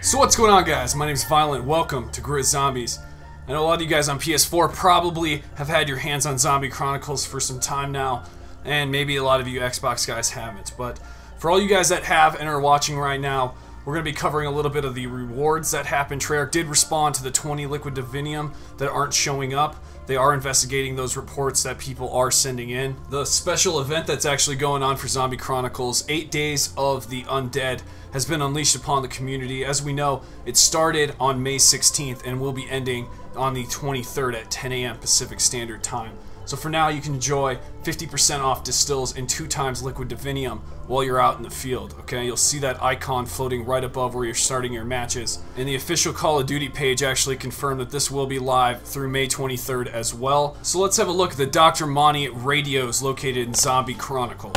So what's going on, guys? My name's Viollent. Welcome to GRIZZ Zombies. I know a lot of you guys on PS4 probably have had your hands on Zombie Chronicles for some time now, and maybe a lot of you Xbox guys haven't. But for all you guys that have and are watching right now, we're going to be covering a little bit of the rewards that happened. Treyarch did respond to the 20 liquid divinium that aren't showing up. They are investigating those reports that people are sending in. The special event that's actually going on for Zombie Chronicles, 8 Days of the Undead, has been unleashed upon the community. As we know, it started on May 16th and will be ending on the 23rd at 10 a.m. Pacific Standard Time. So for now, you can enjoy 50% off distills and 2 times liquid divinium while you're out in the field, okay? You'll see that icon floating right above where you're starting your matches. And the official Call of Duty page actually confirmed that this will be live through May 23rd as well. So let's have a look at the Dr. MONTY radios located in Zombie Chronicles.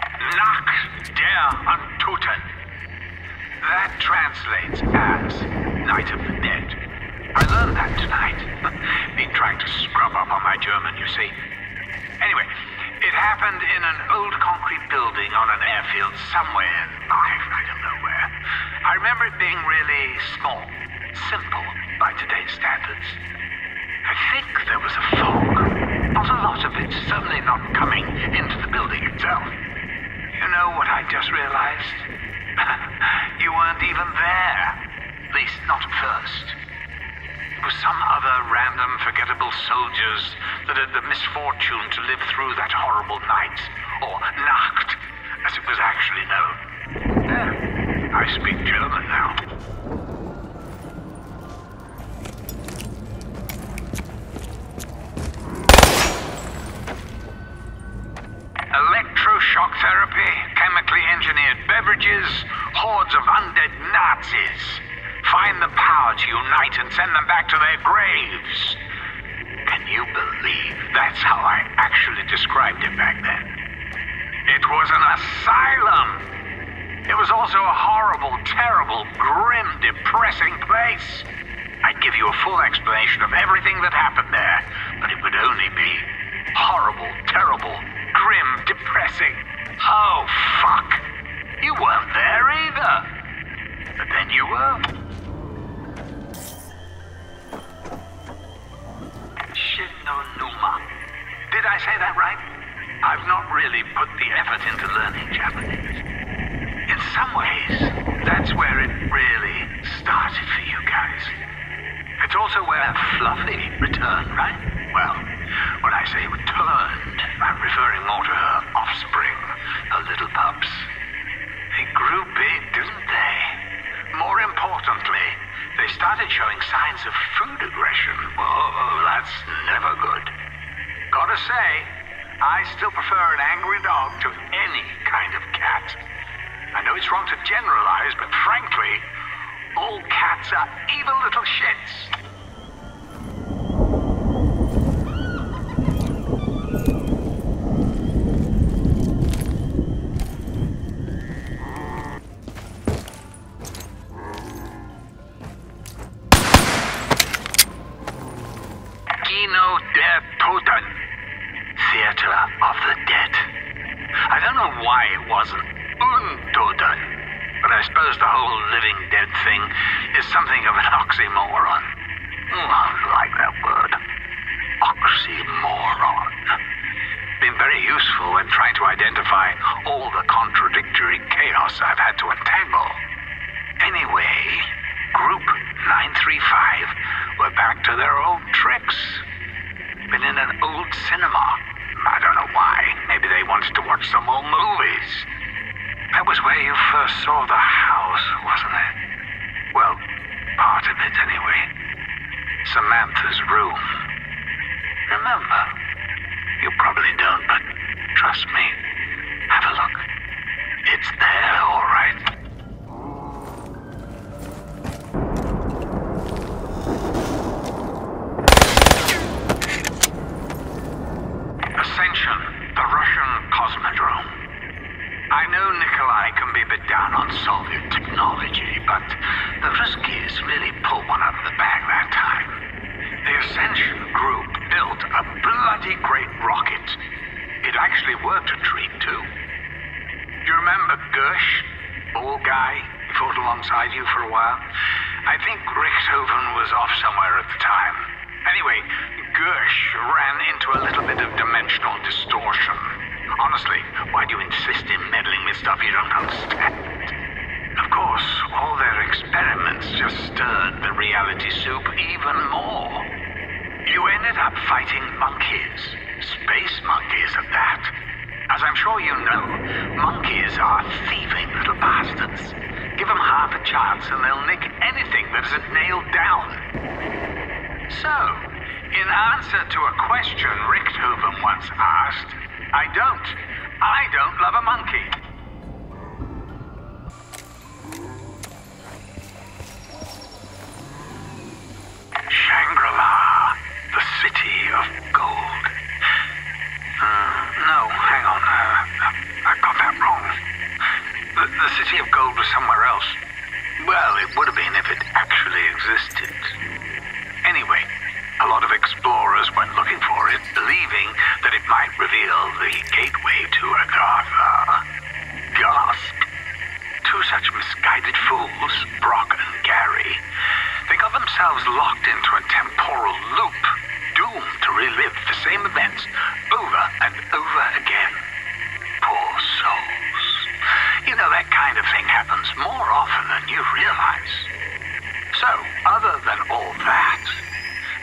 Nach der Untoten. That translates as Night of the Dead. I learned that tonight. Been trying to scrub up on my German, you see. Anyway, it happened in an old concrete building on an airfield somewhere in I don't know where. I remember it being really small, simple by today's standards. I think there was a fog. Not a lot of it, certainly not coming into the building itself. You know what I just realized? You weren't even there. At least not at first. It was some other random, forgettable soldiers that had the misfortune to live through that horrible night, or Nacht, as it was actually known. Yeah, I speak German now. Electroshock therapy, chemically engineered beverages, hordes of undead Nazis. Find the power to unite and send them back to their graves. Can you believe that's how I actually described it back then? It was an asylum. It was also a horrible, terrible, grim, depressing place. I'd give you a full explanation of everything that happened there, but it would only be horrible, terrible, grim, depressing. Oh, fuck. You weren't there either. But then you were. Shinonuma. Did I say that right? I've not really put the effort into learning Japanese. In some ways, that's where it really started for you guys. It's also where Fluffy returned, right? Well, when I say returned, I'm referring more to her offspring, her little pups. They grew big, didn't they? More importantly, they started showing signs of food aggression. Whoa, that's never good. Gotta say, I still prefer an angry dog to any kind of cat. I know it's wrong to generalize, but frankly, all cats are evil little shits. Theater of the Dead. I don't know why it wasn't Untoten, but I suppose the whole living dead thing is something of an oxymoron. I like that word. Oxymoron. Been very useful when trying to identify all the contradictory chaos I've had to untangle. Anyway, Group 935 were back to their old tricks. Been in an old cinema. I don't know why. Maybe they wanted to watch some old movies. That was where you first saw the house, wasn't it? Well, part of it anyway. Samantha's room. Remember? You probably don't, but trust me. Have a look. It's there, all right. The Russian Cosmodrome. I know Nikolai can be a bit down on Soviet technology, but the Ruskies really pulled one out of the bag that time. The Ascension group built a bloody great rocket. It actually worked a treat, too. Do you remember Gersh? Bald guy? He fought alongside you for a while? I think Richthofen was off somewhere at the time. Anyway, Gersh ran into a little bit of dimensional distortion. Honestly, why do you insist in meddling with stuff you don't understand? Of course, all their experiments just stirred the reality soup even more. You ended up fighting monkeys. Space monkeys at that. As I'm sure you know, monkeys are thieving little bastards. Give them half a chance and they'll nick anything that isn't nailed down. So, in answer to a question Richthofen once asked, I don't love a monkey. Shangri-La, the city of gold. No, hang on. I got that wrong. The city of gold was somewhere else. Well, it would have been if it actually existed. Anyway, a lot of explorers went looking for it, believing that it might reveal the gateway to Agartha. Gasp! Two such misguided fools, Brock and Gary, they got themselves locked into a temporal loop, doomed to relive the same events over and over again. Poor souls. You know, that kind of thing happens more often than you realize. So, other than all that,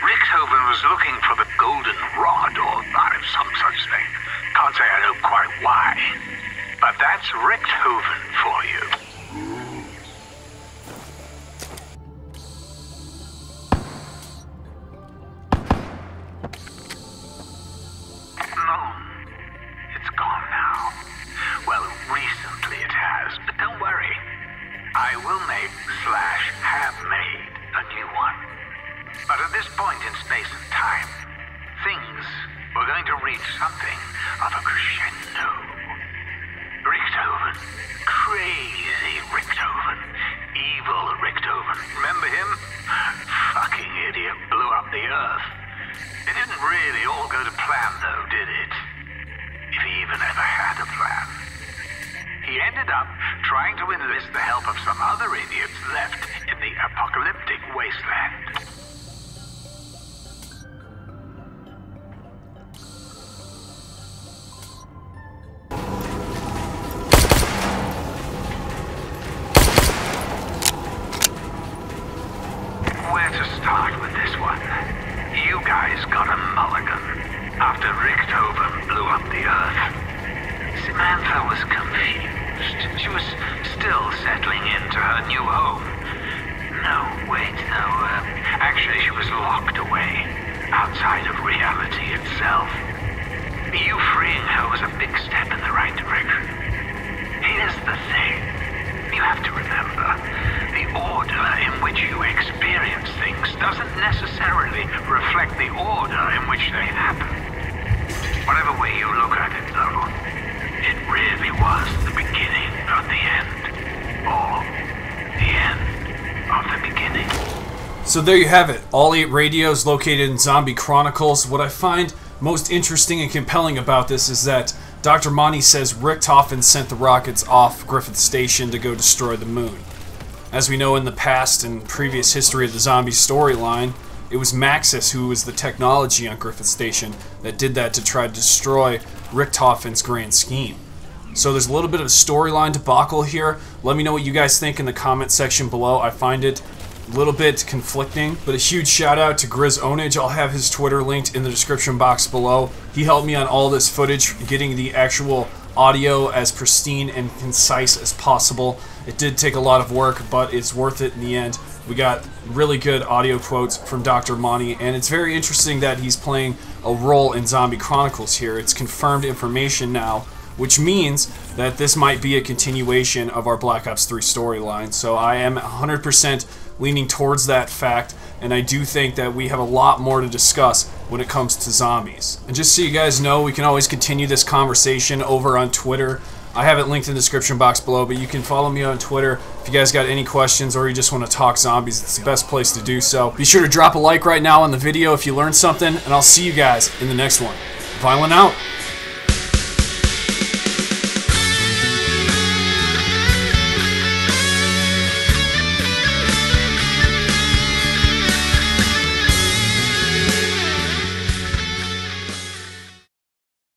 Richthofen was looking for the golden rod, or some such thing. Can't say I know quite why. But that's Richthofen for you. Moon. It's gone now. Well, recently it has, but don't worry. I will make/have made a new one. But at this point in space and time, things were going to reach something of a crescendo. Richthofen. Crazy Richthofen. Evil Richthofen. Remember him? Fucking idiot blew up the Earth. It didn't really all go to plan, though, did it? If he even ever had a plan. He ended up trying to enlist the help of some other idiots left in the apocalyptic wasteland. Where to start with this one? You guys got a mulligan after Richthofen blew up the Earth. Samantha was confused. She was still settling into her new home. No, wait, no. Actually, she was locked away, outside of reality itself. You freeing her was a big step in the right direction. Here's the thing. You have to remember, the order in which you experience things doesn't necessarily reflect the order in which they happen. Whatever way you look at it, though, it really was the beginning of the end. Or the end of the beginning. So there you have it. All 8 radios located in Zombie Chronicles. What I find most interesting and compelling about this is that Dr. Monty says Richthofen sent the rockets off Griffith Station to go destroy the moon. As we know in the past and previous history of the zombie storyline, it was Maxis who was the technology on Griffith Station that did that to try to destroy Richthofen's grand scheme. So there's a little bit of a storyline debacle here. Let me know what you guys think in the comment section below. I find it a little bit conflicting, but a huge shout out to GRIZZ Viollent. I'll have his Twitter linked in the description box below. He helped me on all this footage, getting the actual audio as pristine and concise as possible. It did take a lot of work, but it's worth it in the end. We got really good audio quotes from Dr. Monty, and it's very interesting that he's playing a role in Zombie Chronicles here. It's confirmed information now, which means that this might be a continuation of our Black Ops 3 storyline. So I am 100% leaning towards that fact, and I do think that we have a lot more to discuss when it comes to zombies. And just so you guys know, we can always continue this conversation over on Twitter. I have it linked in the description box below, but you can follow me on Twitter if you guys got any questions or you just want to talk zombies. It's the best place to do so. Be sure to drop a like right now on the video if you learned something, and I'll see you guys in the next one. Viollent out.